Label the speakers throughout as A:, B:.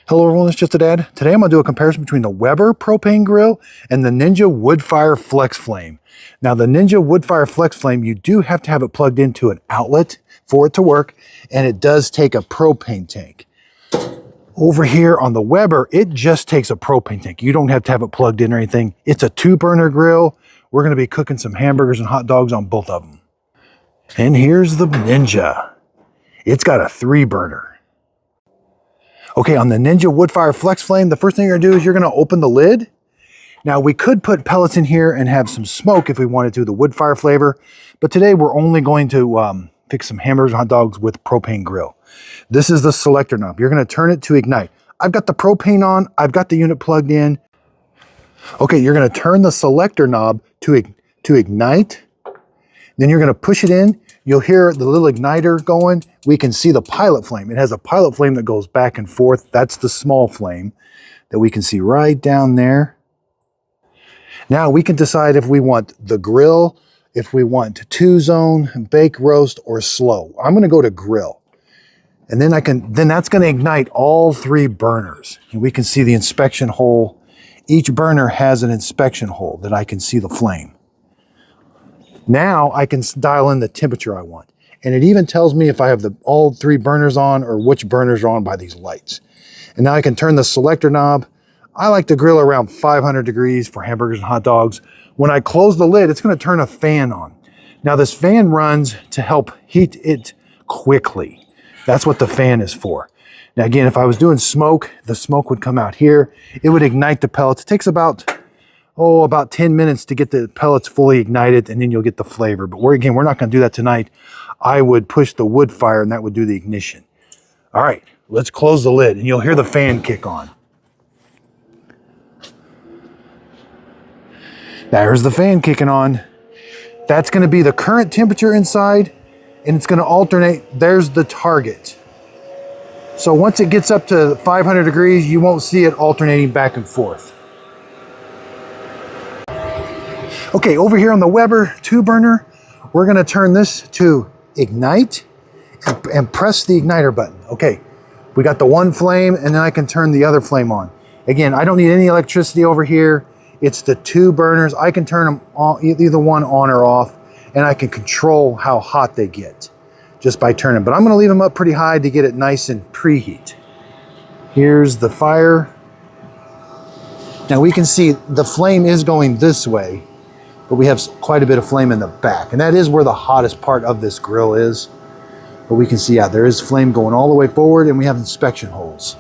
A: Hello everyone, it's Just a Dad. Today I'm going to do a comparison between the Weber propane grill and the Ninja Woodfire FlexFlame. Now the Ninja Woodfire FlexFlame, you do have to have it plugged into an outlet for it to work, and it does take a propane tank. Over here on the Weber, it just takes a propane tank. You don't have to have it plugged in or anything. It's a 2-burner grill. We're going to be cooking some hamburgers and hot dogs on both of them. And here's the Ninja. It's got a 3-burner. Okay, on the Ninja Woodfire FlexFlame, the first thing you're gonna do is you're gonna open the lid. Now we could put pellets in here and have some smoke if we wanted to, the wood fire flavor, but today we're only going to fix some hamburgers and hot dogs with propane grill. This is the selector knob. You're gonna turn it to ignite. I've got the propane on, I've got the unit plugged in. Okay, you're gonna turn the selector knob to ignite. Then you're gonna push it in. You'll hear the little igniter going. We can see the pilot flame. It has a pilot flame that goes back and forth. That's the small flame that we can see right down there. Now we can decide if we want the grill, if we want 2-zone, bake, roast, or slow. I'm gonna go to grill. And then that's gonna ignite all 3 burners. And we can see the inspection hole. Each burner has an inspection hole that I can see the flame. Now I can dial in the temperature I want. And it even tells me if I have all 3 burners on or which burners are on by these lights. And now I can turn the selector knob. I like to grill around 500 degrees for hamburgers and hot dogs. When I close the lid, it's gonna turn a fan on. Now this fan runs to help heat it quickly. That's what the fan is for. Now again, if I was doing smoke, the smoke would come out here. It would ignite the pellets. It takes about 10 minutes to get the pellets fully ignited, and then you'll get the flavor. But we're not gonna do that tonight. I would push the wood fire and that would do the ignition. All right, let's close the lid and you'll hear the fan kick on. There's the fan kicking on. That's gonna be the current temperature inside, and it's gonna alternate. There's the target. So once it gets up to 500 degrees, you won't see it alternating back and forth. Okay, over here on the Weber 2-burner, we're gonna turn this to ignite and press the igniter button. Okay, we got the 1 flame, and then I can turn the other flame on. Again, I don't need any electricity over here. It's the 2 burners. I can turn them on, either one on or off, and I can control how hot they get just by turning. But I'm gonna leave them up pretty high to get it nice and preheat. Here's the fire. Now we can see the flame is going this way, but we have quite a bit of flame in the back. And that is where the hottest part of this grill is. But we can see, yeah, there is flame going all the way forward, and we have inspection holes.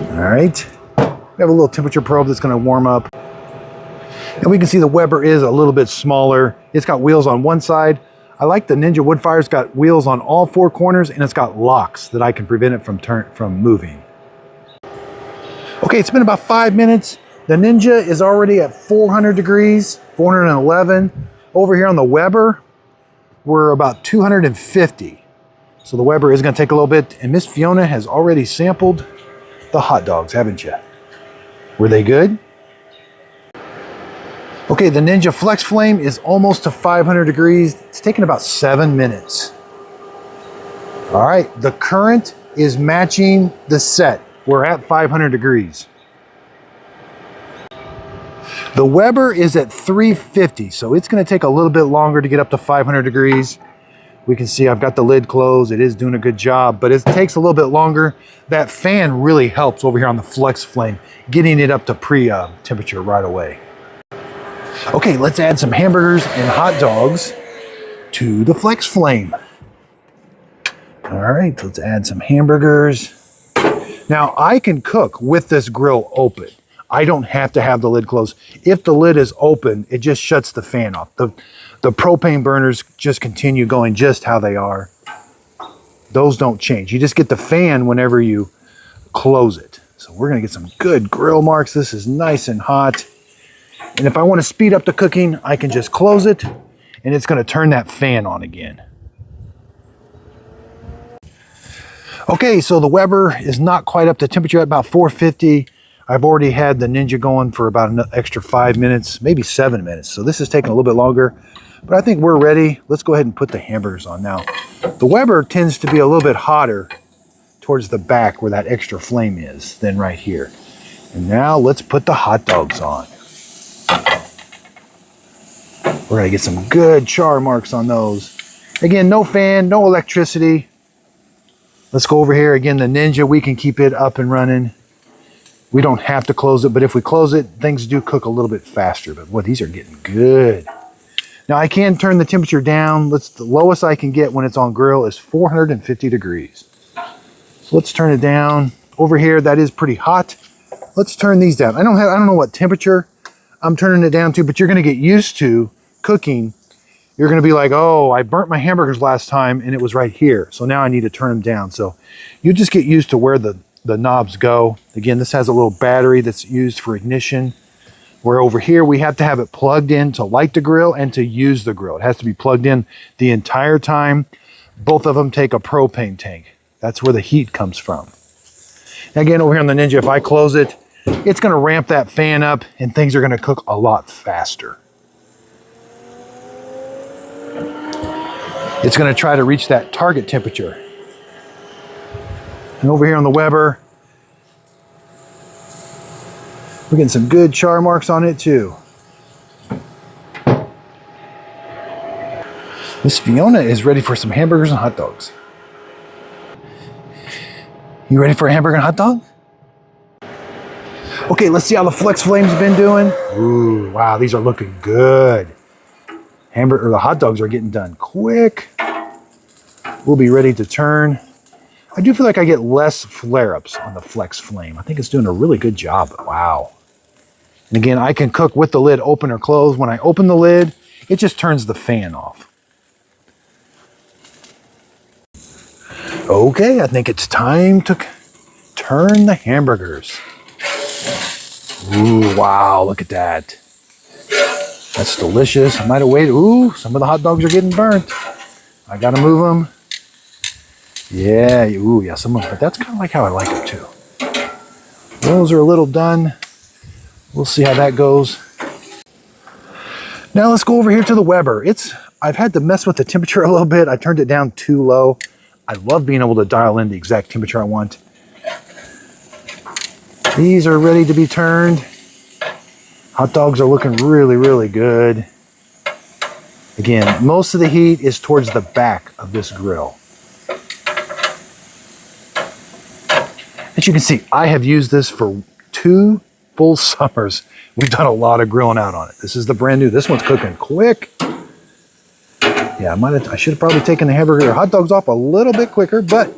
A: All right. We have a little temperature probe that's gonna warm up. And we can see the Weber is a little bit smaller. It's got wheels on one side. I like the Ninja Woodfire. It's got wheels on all 4 corners, and it's got locks that I can prevent it from moving. Okay, it's been about 5 minutes. The Ninja is already at 400 degrees, 411. Over here on the Weber, we're about 250. So the Weber is gonna take a little bit, and Miss Fiona has already sampled the hot dogs, haven't you? Were they good? Okay, the Ninja FlexFlame is almost to 500 degrees. It's taken about 7 minutes. All right, the current is matching the set. We're at 500 degrees. The Weber is at 350, so it's gonna take a little bit longer to get up to 500 degrees. We can see I've got the lid closed. It is doing a good job, but it takes a little bit longer. That fan really helps over here on the FlexFlame, getting it up to temperature right away. Okay, let's add some hamburgers and hot dogs to the FlexFlame. All right, let's add some hamburgers. Now I can cook with this grill open. I don't have to have the lid closed. If the lid is open, it just shuts the fan off. The propane burners just continue going just how they are. Those don't change. You just get the fan whenever you close it. So we're gonna get some good grill marks. This is nice and hot. And if I wanna speed up the cooking, I can just close it, and it's gonna turn that fan on again. Okay, so the Weber is not quite up to temperature at about 450. I've already had the Ninja going for about an extra 5 minutes, maybe 7 minutes. So this is taking a little bit longer, but I think we're ready. Let's go ahead and put the hamburgers on now. The Weber tends to be a little bit hotter towards the back where that extra flame is than right here. And now let's put the hot dogs on. We're gonna get some good char marks on those. Again, no fan, no electricity. Let's go over here. Again, the Ninja, we can keep it up and running. We don't have to close it, but if we close it, things do cook a little bit faster. But boy, these are getting good. Now I can turn the temperature down. The lowest I can get when it's on grill is 450 degrees. So let's turn it down. Over here, that is pretty hot. Let's turn these down. I don't know what temperature I'm turning it down to, but you're gonna get used to cooking. You're gonna be like, oh, I burnt my hamburgers last time and it was right here. So now I need to turn them down. So you just get used to where the knobs go. Again, this has a little battery that's used for ignition. Where over here, we have to have it plugged in to light the grill and to use the grill. It has to be plugged in the entire time. Both of them take a propane tank. That's where the heat comes from. Again, over here on the Ninja, if I close it, it's gonna ramp that fan up and things are gonna cook a lot faster. It's gonna try to reach that target temperature. And over here on the Weber, we're getting some good char marks on it too. Miss Fiona is ready for some hamburgers and hot dogs. You ready for a hamburger and hot dog? Okay, let's see how the FlexFlame's been doing. Ooh, wow, these are looking good. The hot dogs are getting done quick. We'll be ready to turn. I do feel like I get less flare-ups on the FlexFlame. I think it's doing a really good job. Wow. And again, I can cook with the lid open or closed. When I open the lid, it just turns the fan off. Okay, I think it's time to turn the hamburgers. Ooh, wow, look at that. That's delicious. I might have waited. Ooh, some of the hot dogs are getting burnt. I gotta move them. Yeah, ooh, yeah, some of them, but that's kind of like how I like it too. Those are a little done. We'll see how that goes. Now let's go over here to the Weber. I've had to mess with the temperature a little bit. I turned it down too low. I love being able to dial in the exact temperature I want. These are ready to be turned. Hot dogs are looking really, really good. Again, most of the heat is towards the back of this grill. As you can see, I have used this for 2 full summers. We've done a lot of grilling out on it. This is the brand new. This one's cooking quick. Yeah, I should have probably taken the hamburger or hot dogs off a little bit quicker, but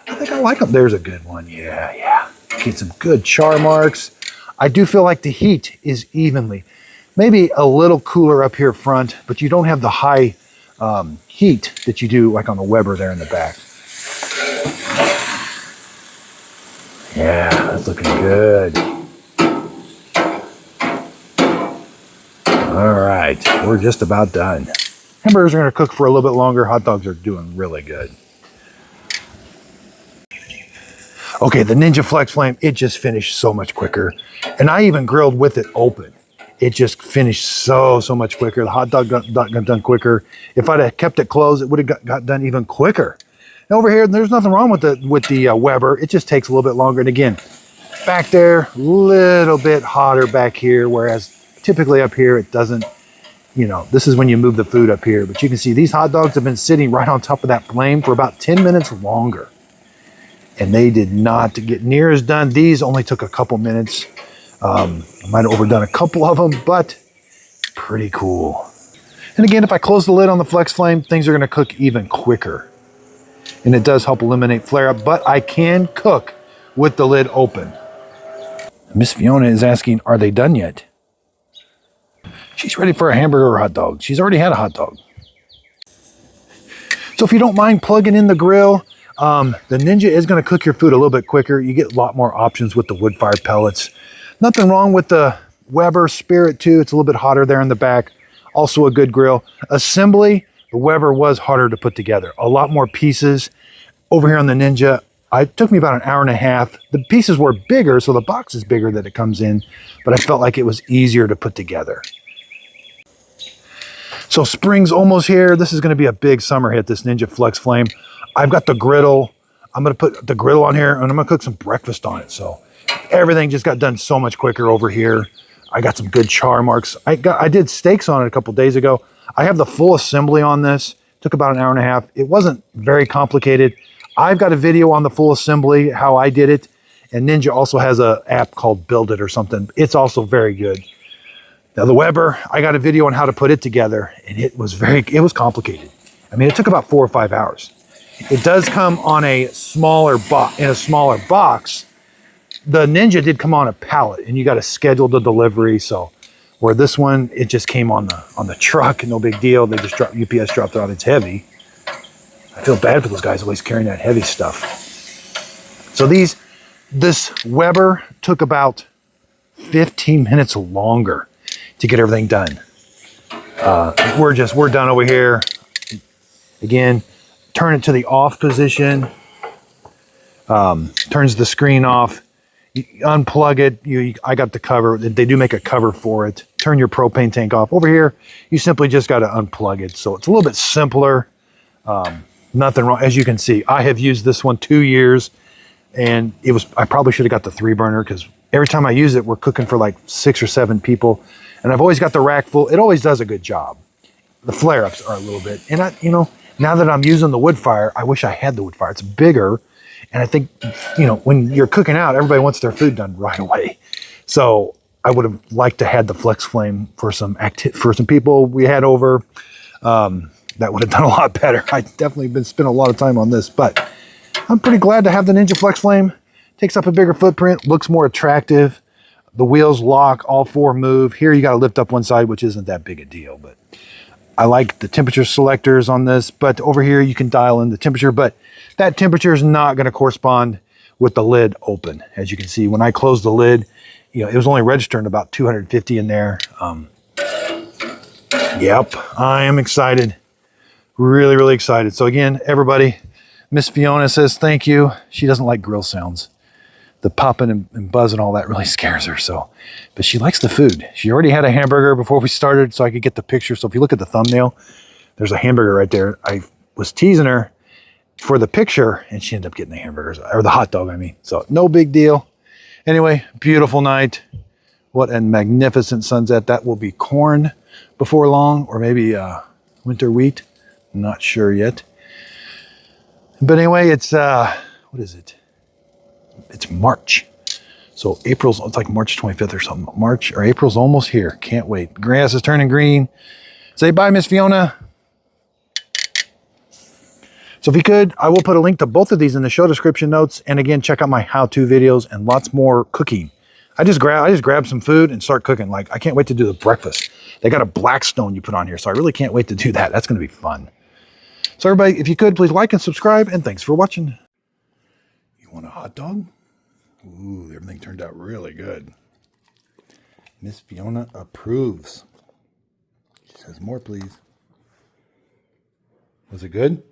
A: I think I like them. There's a good one. Yeah. Get some good char marks. I do feel like the heat is evenly. Maybe a little cooler up here front, but you don't have the high heat that you do like on the Weber there in the back. Yeah, that's looking good. All right, we're just about done. Hamburgers are gonna cook for a little bit longer. Hot dogs are doing really good. Okay, the Ninja FlexFlame, it just finished so much quicker. And I even grilled with it open. It just finished so much quicker. The hot dog got done quicker. If I'd have kept it closed, it would have got done even quicker. And over here, there's nothing wrong with the Weber. It just takes a little bit longer. And again, back there, a little bit hotter back here, whereas typically up here, it doesn't, this is when you move the food up here. But you can see these hot dogs have been sitting right on top of that flame for about 10 minutes longer. And they did not get near as done. These only took a couple minutes. I might have overdone a couple of them, but pretty cool. And again, if I close the lid on the FlexFlame, things are gonna cook even quicker. And it does help eliminate flare-up, but I can cook with the lid open. Miss Fiona is asking, are they done yet? She's ready for a hamburger or hot dog. She's already had a hot dog. So if you don't mind plugging in the grill, the Ninja is going to cook your food a little bit quicker. You get a lot more options with the wood-fired pellets. Nothing wrong with the Weber Spirit too. It's a little bit hotter there in the back. Also a good grill. Assembly, the Weber was harder to put together. A lot more pieces. Over here on the Ninja, it took me about an hour and a half. The pieces were bigger, so the box is bigger that it comes in, but I felt like it was easier to put together. So spring's almost here. This is going to be a big summer hit, this Ninja FlexFlame. I've got the griddle I'm going to put the grill on here and I'm going to cook some breakfast on it. So everything just got done so much quicker over here. I got some good char marks. I did steaks on it a couple days ago. I have the full assembly on this. Took about an hour and a half. It wasn't very complicated. I've got a video on the full assembly, how I did it. And Ninja also has an app called Build It or something. It's also very good. Now the Weber, I got a video on how to put it together, and it was complicated. I mean, it took about 4 or 5 hours. It does come on a smaller box. The Ninja did come on a pallet, and you got to schedule the delivery. So where this one, it just came on the truck, no big deal. They just UPS dropped it on. It's heavy. I feel bad for those guys always carrying that heavy stuff. So this Weber took about 15 minutes longer to get everything done. We're done over here. Again, turn it to the off position. Turns the screen off. You unplug it. I got the cover. They do make a cover for it. Turn your propane tank off. Over here, you simply just got to unplug it. So it's a little bit simpler. Nothing wrong. As you can see, I have used this one 2 years, and I probably should have got the 3-burner because every time I use it, we're cooking for like 6 or 7 people. And I've always got the rack full. It always does a good job. The flare-ups are a little bit. And now that I'm using the wood fire, I wish I had the wood fire. It's bigger. And I think, when you're cooking out, everybody wants their food done right away. So I would have liked to have the FlexFlame for some people we had over. That would have done a lot better. I definitely been spending a lot of time on this, but I'm pretty glad to have the Ninja FlexFlame. Takes up a bigger footprint, looks more attractive. The wheels lock, all 4 move. Here you got to lift up one side, which isn't that big a deal, but I like the temperature selectors on this. But over here you can dial in the temperature, but that temperature is not going to correspond with the lid open. As you can see, when I closed the lid, it was only registering about 250 in there. Yep, I am excited. Really, really excited. So again, everybody, Miss Fiona says thank you. She doesn't like grill sounds. The popping and buzzing, all that really scares her. But she likes the food. She already had a hamburger before we started, so I could get the picture. So if you look at the thumbnail, there's a hamburger right there. I was teasing her for the picture, and she ended up getting the hamburgers, or the hot dog, I mean. So no big deal. Anyway, beautiful night. What a magnificent sunset. That will be corn before long, or maybe winter wheat. Not sure yet. But anyway, it's, what is it? It's March. So it's like March 25th or something. April's almost here. Can't wait. Grass is turning green. Say bye, Miss Fiona. So if you could, I will put a link to both of these in the show description notes. And again, check out my how-to videos and lots more cooking. I just grab some food and start cooking. Like, I can't wait to do the breakfast. They got a Blackstone you put on here, so I really can't wait to do that. That's going to be fun. So everybody, if you could, please like and subscribe, and thanks for watching. You want a hot dog? Ooh, everything turned out really good. Miss Fiona approves. She says more, please. Was it good?